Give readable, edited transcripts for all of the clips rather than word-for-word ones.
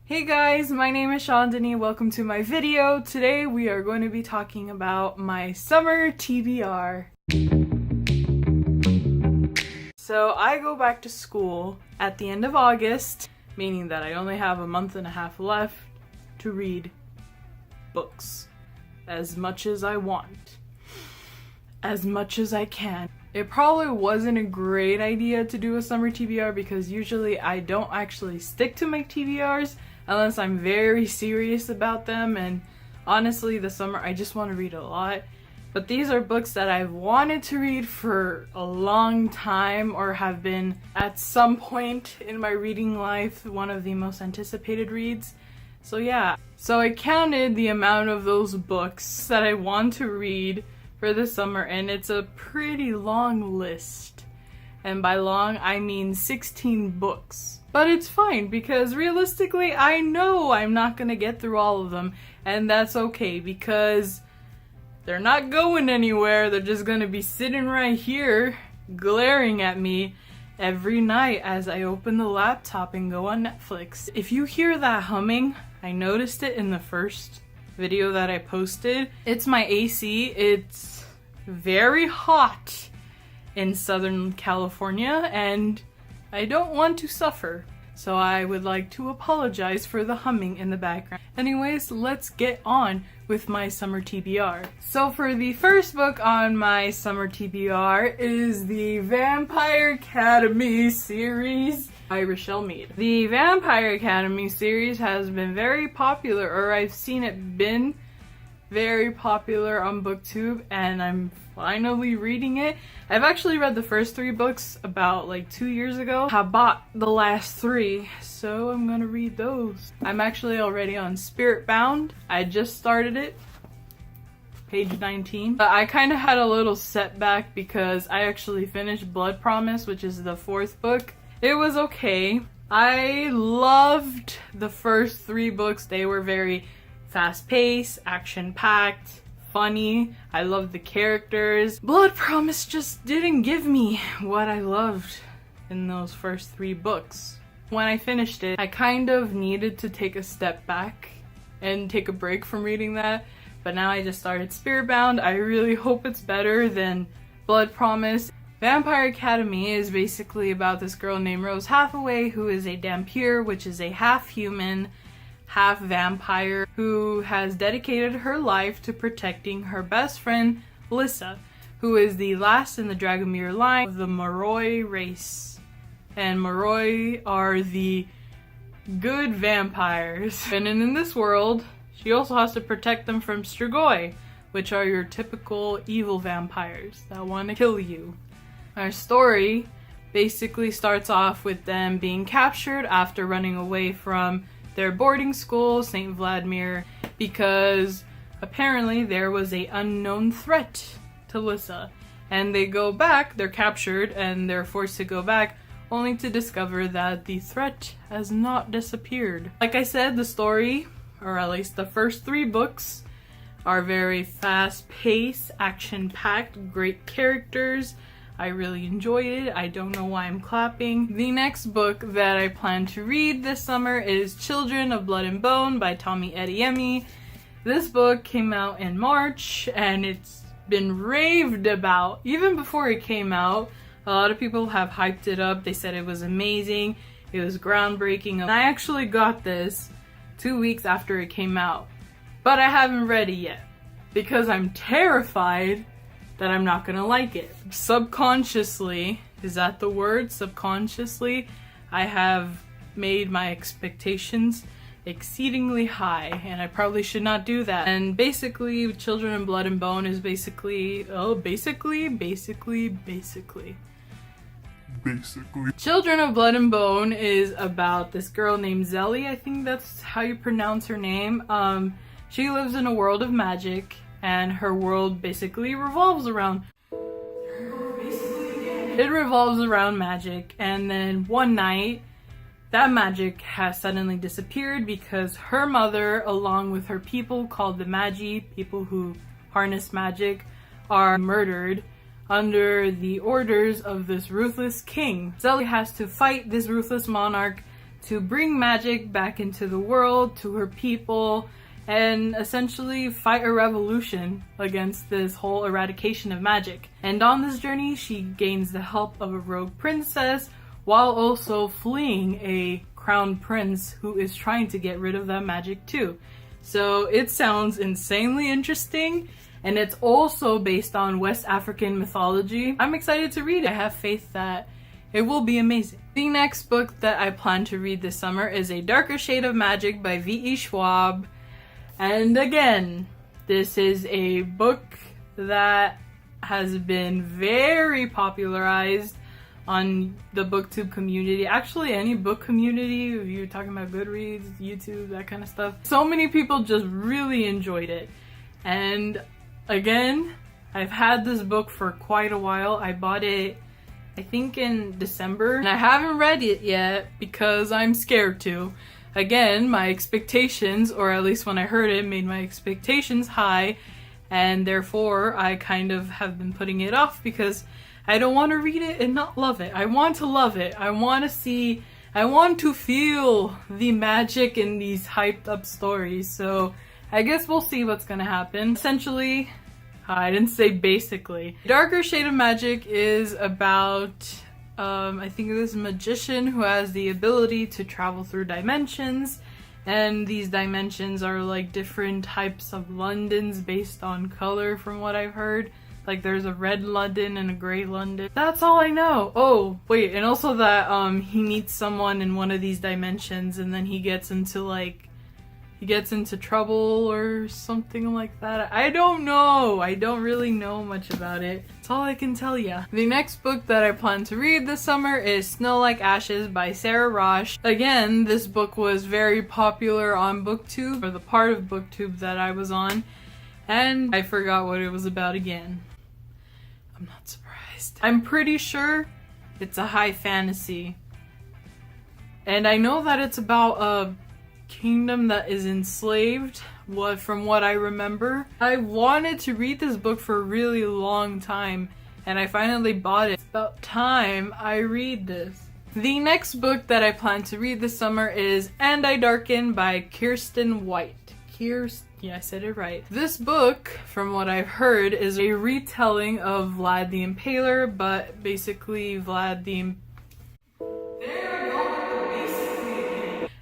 Hey guys, my name is Chandni. Welcome to my video. Today we are going to be talking about my summer TBR. So I go back to school at the end of August, meaning that I only have a month and a half left to read books as much as I want, as much as I can. It probably wasn't a great idea to do a summer TBR because usually I don't actually stick to my TBRs unless I'm very serious about them, and honestly the summer I just want to read a lot. But these are books that I've wanted to read for a long time, or have been at some point in my reading life one of the most anticipated reads. So yeah, so I counted the amount of those books that I want to read for the summer, and it's a pretty long list. And by long, I mean 16 books. But it's fine, because realistically, I know I'm not gonna get through all of them, and that's okay, because they're not going anywhere. They're just gonna be sitting right here, glaring at me every night as I open the laptop and go on Netflix. If you hear that humming, I noticed it in the first video that I posted. It's my AC. It's very hot in Southern California, and I don't want to suffer. So I would like to apologize for the humming in the background. Anyways, let's get on with my summer TBR. So for the first book on my summer TBR is the Vampire Academy series by Richelle Mead. The Vampire Academy series has been very popular, or I've seen it been very popular on BookTube, and I'm finally reading it. I've actually read the first 3 books about like 2 years ago. I bought the last 3, so I'm gonna read those. I'm actually already on Spirit Bound. I just started it, page 19. But I kind of had a little setback because I actually finished Blood Promise, which is the 4th book. It was okay. I loved the first 3 books. They were very fast-paced, action-packed, funny. I loved the characters. Blood Promise just didn't give me what I loved in those first 3 books. When I finished it, I kind of needed to take a step back and take a break from reading that, but now I just started Spirit Bound. I really hope it's better than Blood Promise. Vampire Academy is basically about this girl named Rose Hathaway, who is a Dhampir, which is a half-human, half-vampire, who has dedicated her life to protecting her best friend, Lissa, who is the last in the Dragomir line of the Moroi race. And Moroi are the good vampires. And in this world, she also has to protect them from Strigoi, which are your typical evil vampires that want to kill you. Our story basically starts off with them being captured after running away from their boarding school, St. Vladimir, because apparently there was an unknown threat to Lissa. And they go back, they're captured, and they're forced to go back, only to discover that the threat has not disappeared. Like I said, the story, or at least the first 3 books, are very fast-paced, action-packed, great characters. I really enjoyed it. I don't know why I'm clapping. The next book that I plan to read this summer is Children of Blood and Bone by Tomi Adeyemi. This book came out in March, and it's been raved about. Even before it came out, a lot of people have hyped it up. They said it was amazing, it was groundbreaking. And I actually got this 2 weeks after it came out, but I haven't read it yet because I'm terrified that I'm not gonna like it. Subconsciously, is that the word? Subconsciously, I have made my expectations exceedingly high, and I probably should not do that. And basically, Children of Blood and Bone is basically Children of Blood and Bone is about this girl named Zelly, I think that's how you pronounce her name. She lives in a world of magic, and her world basically revolves around magic. And then one night, that magic has suddenly disappeared because her mother, along with her people called the Magi, people who harness magic, are murdered under the orders of this ruthless king. Zelly has to fight this ruthless monarch to bring magic back into the world, to her people, and essentially fight a revolution against this whole eradication of magic. And on this journey, she gains the help of a rogue princess while also fleeing a crown prince who is trying to get rid of that magic too. So it sounds insanely interesting, and it's also based on West African mythology. I'm excited to read it. I have faith that it will be amazing. The next book that I plan to read this summer is A Darker Shade of Magic by V.E. Schwab. And again, this is a book that has been very popularized on the booktube community. Actually, any book community, if you're talking about Goodreads, YouTube, that kind of stuff. So many people just really enjoyed it. And again, I've had this book for quite a while. I bought it, I think, in December. And I haven't read it yet because I'm scared to. Again, my expectations, or at least when I heard it, made my expectations high, and therefore I kind of have been putting it off because I don't want to read it and not love it. I want to love it. I want to see, I want to feel the magic in these hyped up stories. So I guess we'll see what's gonna happen. Essentially, I didn't say basically. Darker Shade of Magic is about I think this magician who has the ability to travel through dimensions, and these dimensions are like different types of Londons based on color from what I've heard. Like there's a red London and a gray London. That's all I know. Oh, wait, and also that he meets someone in one of these dimensions and then he gets into trouble or something like that. I don't know. I don't really know much about it. That's all I can tell ya. The next book that I plan to read this summer is Snow Like Ashes by Sara Raasch. Again, this book was very popular on BookTube, or the part of BookTube that I was on, and I forgot what it was about again. I'm not surprised. I'm pretty sure it's a high fantasy. And I know that it's about a kingdom that is enslaved, from what I remember. I wanted to read this book for a really long time, and I finally bought it. It's about time I read this. The next book that I plan to read this summer is And I Darken by Kiersten White. Yeah, I said it right. This book, from what I've heard, is a retelling of Vlad the Impaler, but basically Vlad the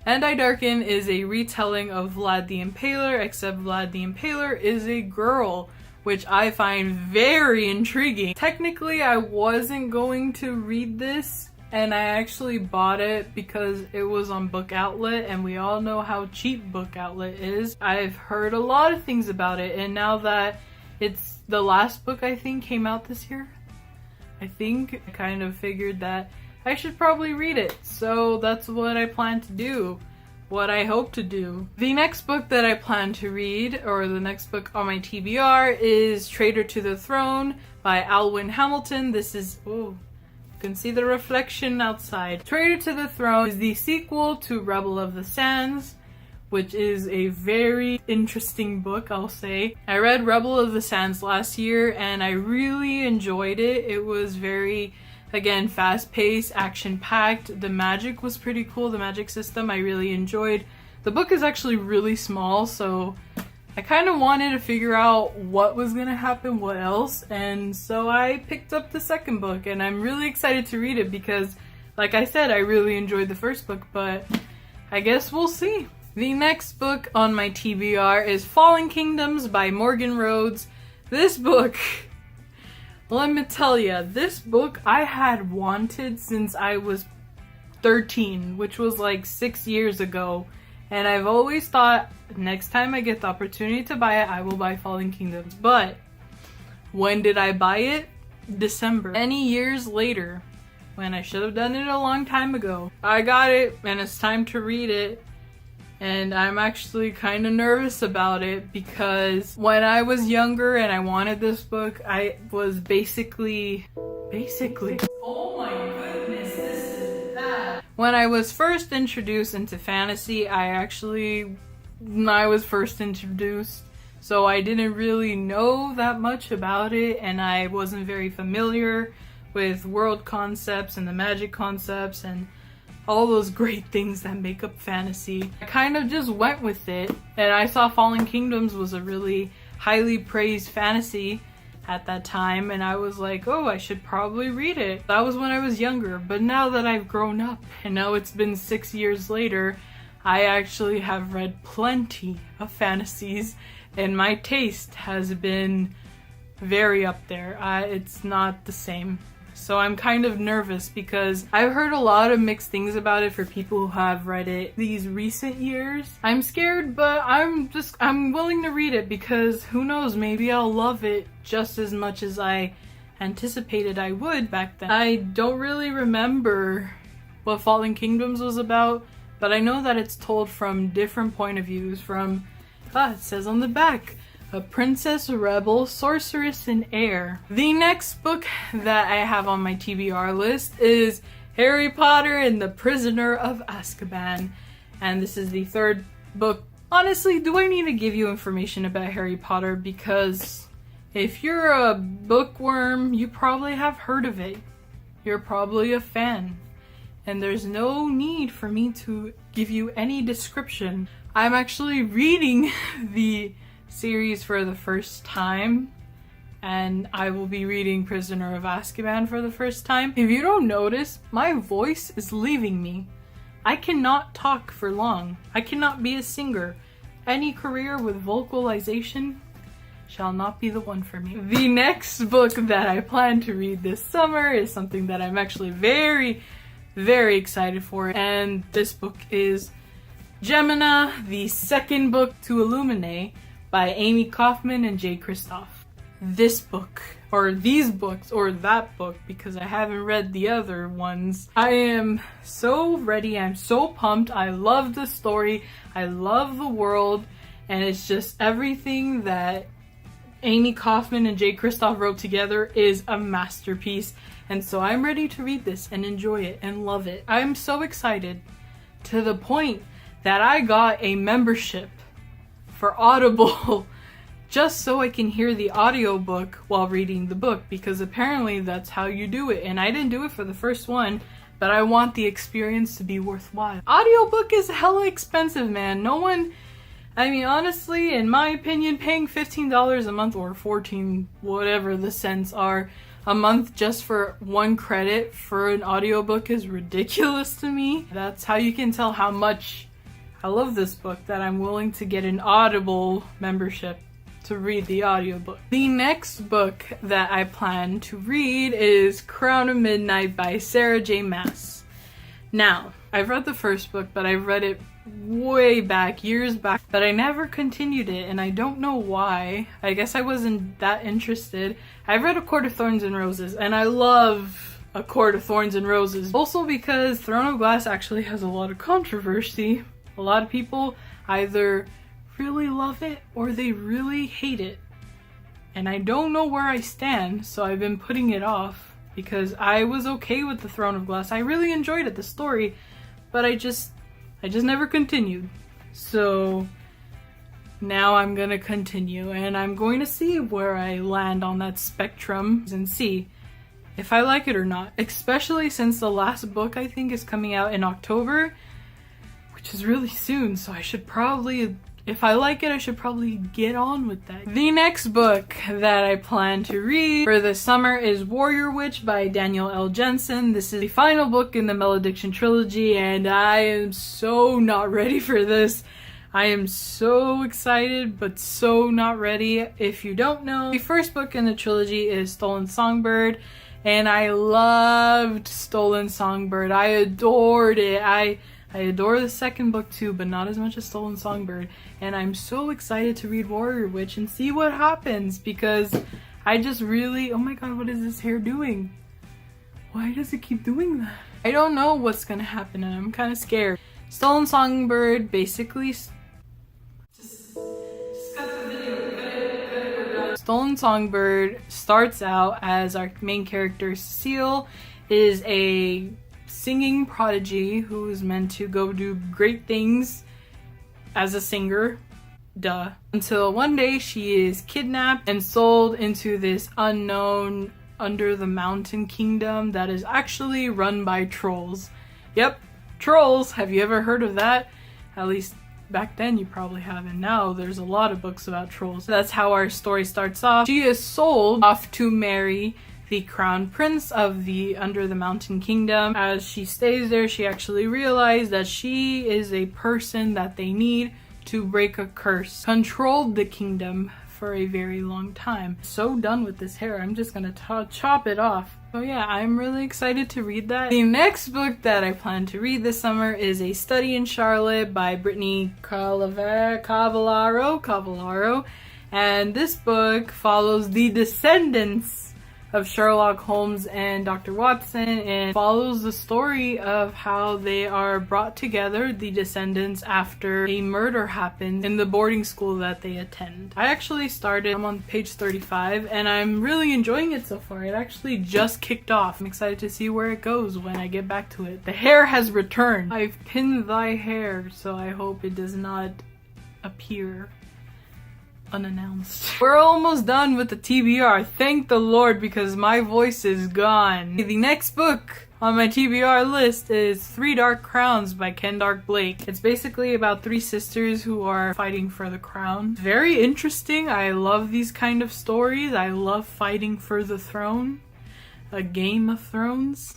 And I Darken is a retelling of Vlad the Impaler, except Vlad the Impaler is a girl, which I find very intriguing. Technically, I wasn't going to read this, and I actually bought it because it was on Book Outlet, and we all know how cheap Book Outlet is. I've heard a lot of things about it, and now that it's the last book I think came out this year, I kind of figured that I should probably read it, so that's what I plan to do. What I hope to do. The next book that I plan to read, or the next book on my TBR, is Traitor to the Throne by Alywn Hamilton. This is, oh, you can see the reflection outside. Traitor to the Throne is the sequel to Rebel of the Sands, which is a very interesting book, I'll say. I read Rebel of the Sands last year, and I really enjoyed it. It was very, again, fast-paced, action-packed. The magic was pretty cool, the magic system I really enjoyed. The book is actually really small, so I kind of wanted to figure out what was going to happen, what else, and so I picked up the second book, and I'm really excited to read it because, like I said, I really enjoyed the first book, but I guess we'll see. The next book on my TBR is Fallen Kingdoms by Morgan Rhodes. This book, let me tell ya, this book I had wanted since I was 13, which was like 6 years ago. And I've always thought, next time I get the opportunity to buy it, I will buy Fallen Kingdoms. But when did I buy it? December. Many years later, when I should have done it a long time ago. I got it, and it's time to read it. And I'm actually kind of nervous about it because when I was younger and I wanted this book, I was basically, oh my goodness, this is bad. When I was first introduced into fantasy, I was first introduced, so I didn't really know that much about it, and I wasn't very familiar with world concepts and the magic concepts and all those great things that make up fantasy. I kind of just went with it, and I saw Fallen Kingdoms was a really highly praised fantasy at that time, and I was like, oh, I should probably read it. That was when I was younger, but now that I've grown up, and now it's been 6 years later, I actually have read plenty of fantasies, and my taste has been very up there. It's not the same. So I'm kind of nervous because I've heard a lot of mixed things about it for people who have read it these recent years. I'm scared, but I'm willing to read it because who knows, maybe I'll love it just as much as I anticipated I would back then. I don't really remember what Fallen Kingdoms was about, but I know that it's told from different point of views. From, it says on the back, a princess, rebel, sorceress, and heir. The next book that I have on my TBR list is Harry Potter and the Prisoner of Azkaban. And this is the third book. Honestly, do I need to give you information about Harry Potter? Because if you're a bookworm, you probably have heard of it. You're probably a fan. And there's no need for me to give you any description. I'm actually reading the series for the first time, and I will be reading Prisoner of Azkaban for the first time. If you don't notice, my voice is leaving me. I cannot talk for long. I cannot be a singer. Any career with vocalization shall not be the one for me. The next book that I plan to read this summer is something that I'm actually very, very excited for, and this book is Gemina, the second book to Illuminate, by Amy Kaufman and Jay Kristoff. This book, or these books, or that book, because I haven't read the other ones. I am so ready, I'm so pumped. I love the story, I love the world, and it's just everything that Amy Kaufman and Jay Kristoff wrote together is a masterpiece. And so I'm ready to read this and enjoy it and love it. I'm so excited to the point that I got a membership for Audible just so I can hear the audiobook while reading the book, because apparently that's how you do it. And I didn't do it for the first one, but I want the experience to be worthwhile. Audiobook is hella expensive, man. No one, I mean, honestly, in my opinion, paying $15 a month or 14, whatever the cents are, a month just for one credit for an audiobook is ridiculous to me. That's how you can tell how much I love this book, that I'm willing to get an Audible membership to read the audiobook. The next book that I plan to read is Crown of Midnight by Sarah J. Maas. Now, I've read the first book, but I've read it way back, years back, but I never continued it, and I don't know why. I guess I wasn't that interested. I've read A Court of Thorns and Roses, and I love A Court of Thorns and Roses. Also because Throne of Glass actually has a lot of controversy. A lot of people either really love it or they really hate it. And I don't know where I stand, so I've been putting it off because I was okay with the Throne of Glass. I really enjoyed it, the story, but I just never continued. So now I'm gonna continue, and I'm going to see where I land on that spectrum and see if I like it or not. Especially since the last book I think is coming out in October, which is really soon, so I should probably, if I like it, I should probably get on with that. The next book that I plan to read for the summer is Warrior Witch by Daniel L. Jensen. This is the final book in the Malediction trilogy, and I am so not ready for this. I am so excited, but so not ready. If you don't know, the first book in the trilogy is Stolen Songbird, and I loved Stolen Songbird. I adored it. I adore the second book too, but not as much as Stolen Songbird. And I'm so excited to read Warrior Witch and see what happens, because I just really, oh my god, what is this hair doing? Why does it keep doing that? I don't know what's gonna happen, and I'm kind of scared. Stolen Songbird basically Stolen Songbird starts out as our main character Cecile is a singing prodigy who is meant to go do great things as a singer, duh. Until one day she is kidnapped and sold into this unknown under the mountain kingdom that is actually run by trolls. Yep, Trolls. Have you ever heard of that? At least back then you probably haven't. Now there's a lot of books about trolls. That's how our story starts off. She is sold off to marry the crown prince of the Under the Mountain Kingdom. As she stays there, she actually realized that she is a person that they need to break a curse. Controlled the kingdom for a very long time. So done with this hair, I'm just gonna chop it off. So yeah, I'm really excited to read that. The next book that I plan to read this summer is A Study in Charlotte by Brittany Cavallaro. And this book follows the descendants of Sherlock Holmes and Dr. Watson, and follows the story of how they are brought together, the descendants, after a murder happened in the boarding school that they attend. I actually started, I'm on page 35, and I'm really enjoying it so far. It actually just kicked off. I'm excited to see where it goes when I get back to it. The hair has returned. I've pinned thy hair, so I hope it does not appear unannounced. We're almost done with the TBR. Thank the Lord, because my voice is gone. The next book on my TBR list is 3 Dark Crowns by Ken Dark Blake. It's basically about 3 sisters who are fighting for the crown. Very interesting. I love these kind of stories. I love fighting for the throne. A Game of Thrones.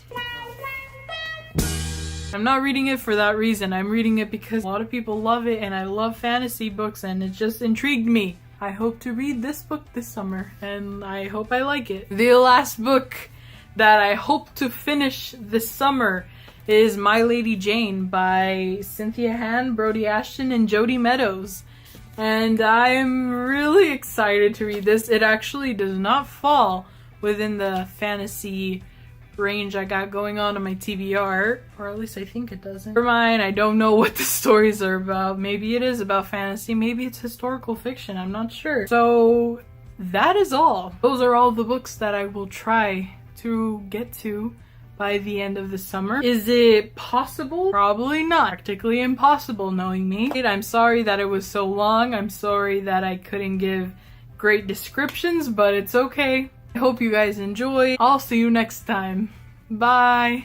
I'm not reading it for that reason. I'm reading it because a lot of people love it, and I love fantasy books, and it just intrigued me. I hope to read this book this summer, and I hope I like it. The last book that I hope to finish this summer is My Lady Jane by Cynthia Han, Brody Ashton, and Jody Meadows. And I'm really excited to read this. It actually does not fall within the fantasy range I got going on my TBR, or at least I think it doesn't. Never mind, I don't know what the stories are about. Maybe it is about fantasy, maybe it's historical fiction, I'm not sure. So that is all. Those are all the books that I will try to get to by the end of the summer. Is it possible? Probably not. Practically impossible, knowing me. I'm sorry that it was so long. I'm sorry that I couldn't give great descriptions, but it's okay. I hope you guys enjoy. I'll see you next time. Bye.